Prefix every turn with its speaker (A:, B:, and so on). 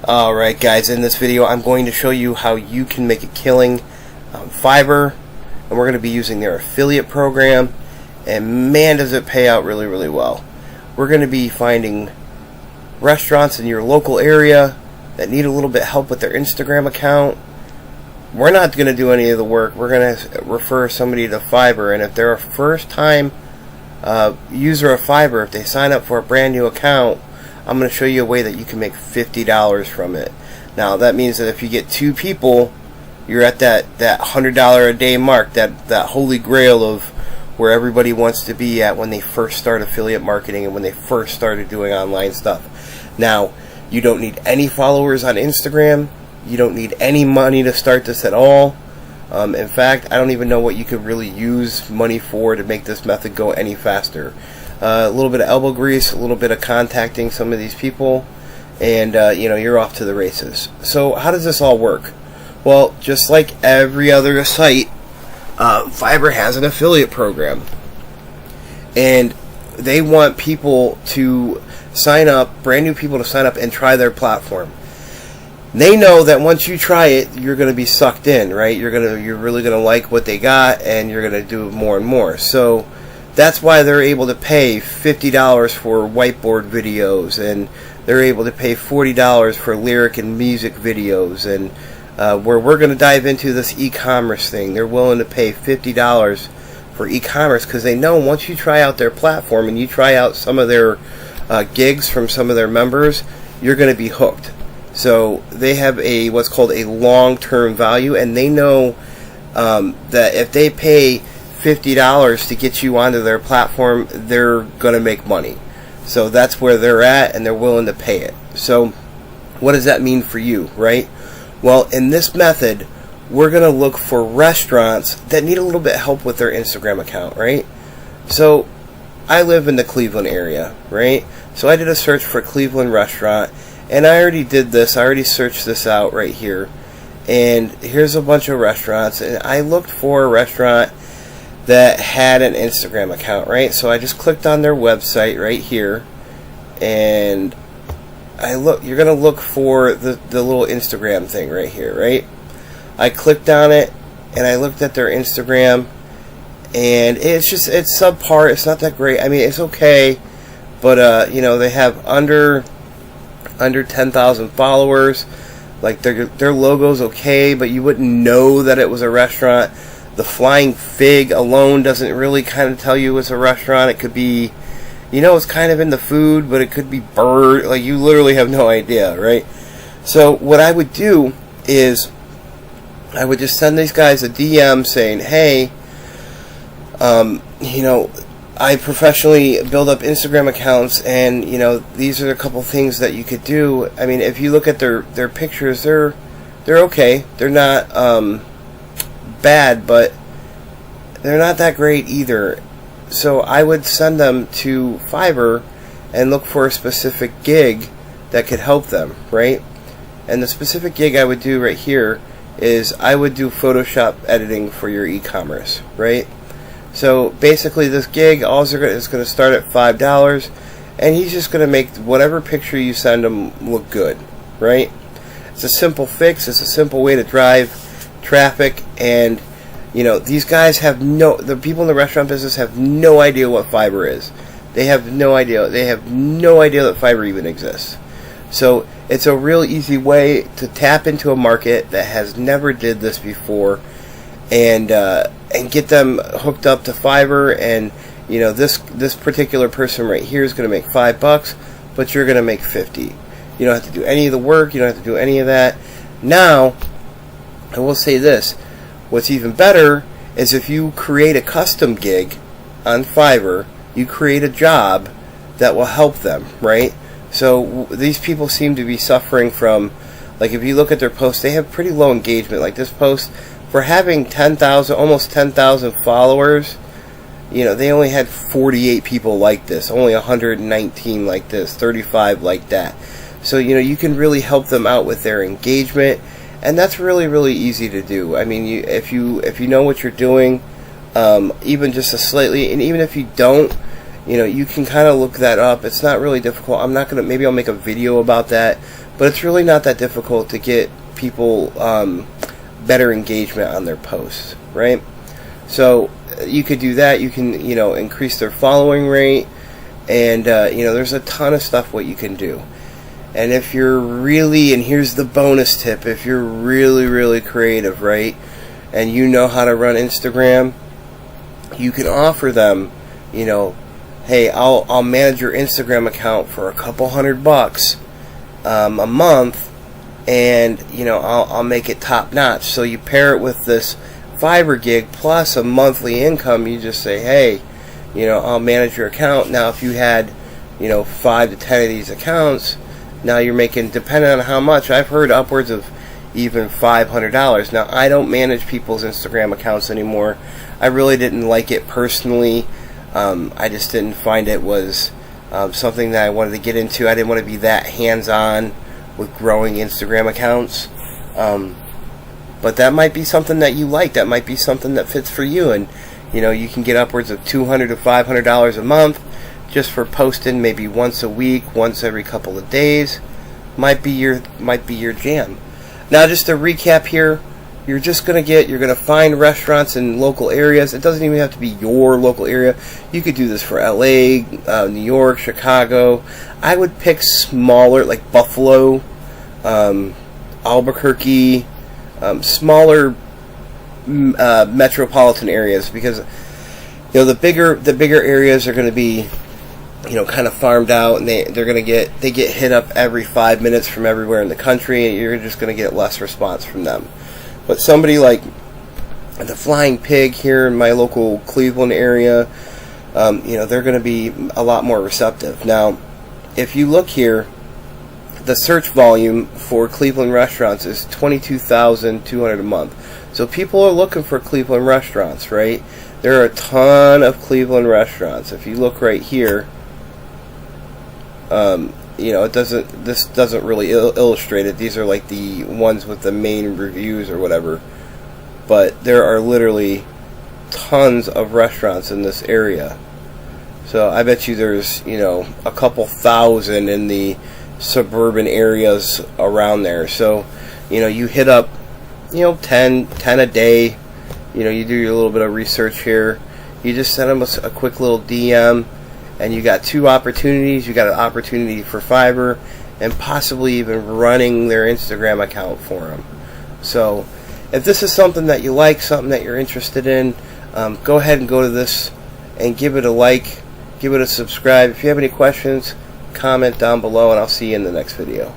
A: Alright guys, in this video I'm going to show you how you can make a killing on Fiverr, and we're going to be using their affiliate program, and man does it pay out really well. We're going to be finding restaurants in your local area that need a little bit of help with their Instagram account. We're not going to do any of the work. We're going to refer somebody to Fiverr, and if they're a first time user of Fiverr, if they sign up for a brand new account, I'm going to show you a way that you can make $50 from it. Now that means that if you get 2 people, you're at that $100 a day mark, that holy grail of where everybody wants to be at when they first start affiliate marketing and when they first started doing online stuff. Now, you don't need any followers on Instagram. You don't need any money to start this at all. In fact, I don't even know what you could really use money for to make this method go any faster. A little bit of elbow grease, a little bit of contacting some of these people, and you're off to the races. So how does this all work? Well, just like every other site, Fiverr has an affiliate program, and they want people to sign up, brand new people to sign up and try their platform. They know that once you try it, you're going to be sucked in, right? You're really going to like what they got, and you're going to do more and more. So that's why they're able to pay $50 for whiteboard videos, and they're able to pay $40 for lyric and music videos, and where we're going to dive into this e-commerce thing, they're willing to pay $50 for e-commerce because they know once you try out their platform and you try out some of their gigs from some of their members, you're going to be hooked. So they have what's called a long-term value, and they know that if they pay $50 to get you onto their platform, they're going to make money. So that's where they're at, and they're willing to pay it. So what does that mean for you, right? Well, in this method, we're going to look for restaurants that need a little bit of help with their Instagram account, right? So I live in the Cleveland area, right? So I did a search for Cleveland restaurant, and I already did this. I already searched this out right here. And here's a bunch of restaurants, and I looked for a restaurant that had an Instagram account, right? So I just clicked on their website right here, and you're going to look for the little Instagram thing right here, right? I clicked on it, and I looked at their Instagram, and it's subpar. It's not that great. I mean, it's okay, but they have under 10,000 followers. Like their logo's okay, but you wouldn't know that it was a restaurant. The flying fig alone doesn't really kind of tell you it's a restaurant. It could be, it's kind of in the food, but it could be bird. Like, you literally have no idea, right? So what I would do is I would just send these guys a DM saying, hey, I professionally build up Instagram accounts, and these are a couple things that you could do. I mean, if you look at their pictures, they're okay. They're not bad, but they're not that great either. So I would send them to Fiverr and look for a specific gig that could help them, right? And the specific gig I would do right here is I would do Photoshop editing for your e-commerce, right? So basically this gig is going to start at $5, and he's just going to make whatever picture you send him look good, right? It's a simple fix. It's a simple way to drive traffic, and these guys the people in the restaurant business have no idea what Fiverr is. They have no idea. They have no idea that Fiverr even exists. So it's a real easy way to tap into a market that has never did this before, and get them hooked up to Fiverr. And this particular person right here is going to make $5, but you're going to make 50. You don't have to do any of the work. You don't have to do any of that. Now, I will say this. What's even better is if you create a custom gig on Fiverr, you create a job that will help them, right? So these people seem to be suffering from, like, if you look at their posts, they have pretty low engagement. Like this post, for having almost 10,000 followers, they only had 48 people like this, only 119 like this, 35 like that. So, you can really help them out with their engagement. And that's really easy to do. I mean, if you know what you're doing, even just a slightly, and even if you don't, You know, you can kind of look that up. It's not really difficult. I'm not going to, maybe I'll make a video about that, but it's really not that difficult to get people better engagement on their posts, right? So you could do that. You can, you know, increase their following rate, and you know, there's a ton of stuff what you can do. And if you're really, and here's the bonus tip, if you're really creative, right, and you know how to run Instagram, you can offer them, you know, hey, I'll manage your Instagram account for a couple $100 a month, and you know, I'll make it top notch. So you pair it with this Fiverr gig plus a monthly income. You just say, hey, you know, I'll manage your account. Now if you had, you know, 5 to 10 of these accounts, now you're making, depending on how much, I've heard upwards of even $500. Now I don't manage people's Instagram accounts anymore. I really didn't like it personally. I just didn't find it was something that I wanted to get into. I didn't want to be that hands-on with growing Instagram accounts. But that might be something that you like. That might be something that fits for you. And you know, you can get upwards of $200 to $500 a month just for posting maybe once a week, once every couple of days. Might be your jam. Now, just to recap here, you're gonna find restaurants in local areas. It doesn't even have to be your local area. You could do this for LA, New York, Chicago. I would pick smaller, like Buffalo, Albuquerque, smaller metropolitan areas, because you know, the bigger areas are going to be, you know, kind of farmed out, and they get hit up every 5 minutes from everywhere in the country, and you're just going to get less response from them. But somebody like the Flying Pig here in my local Cleveland area, you know, they're going to be a lot more receptive. Now, if you look here, the search volume for Cleveland restaurants is 22,200 a month. So people are looking for Cleveland restaurants, right? There are a ton of Cleveland restaurants. If you look right here, you know, this doesn't really illustrate it. These are like the ones with the main reviews or whatever. But there are literally tons of restaurants in this area. So I bet you there's, you know, a couple thousand in the suburban areas around there. So, you know, you hit up, you know, 10 a day. You know, you do your little bit of research here. You just send them a quick little DM, and you got 2 opportunities. You got an opportunity for Fiverr, and possibly even running their Instagram account for them. So if this is something that you like, something that you're interested in, go ahead and go to this and give it a like, give it a subscribe. If you have any questions, comment down below, and I'll see you in the next video.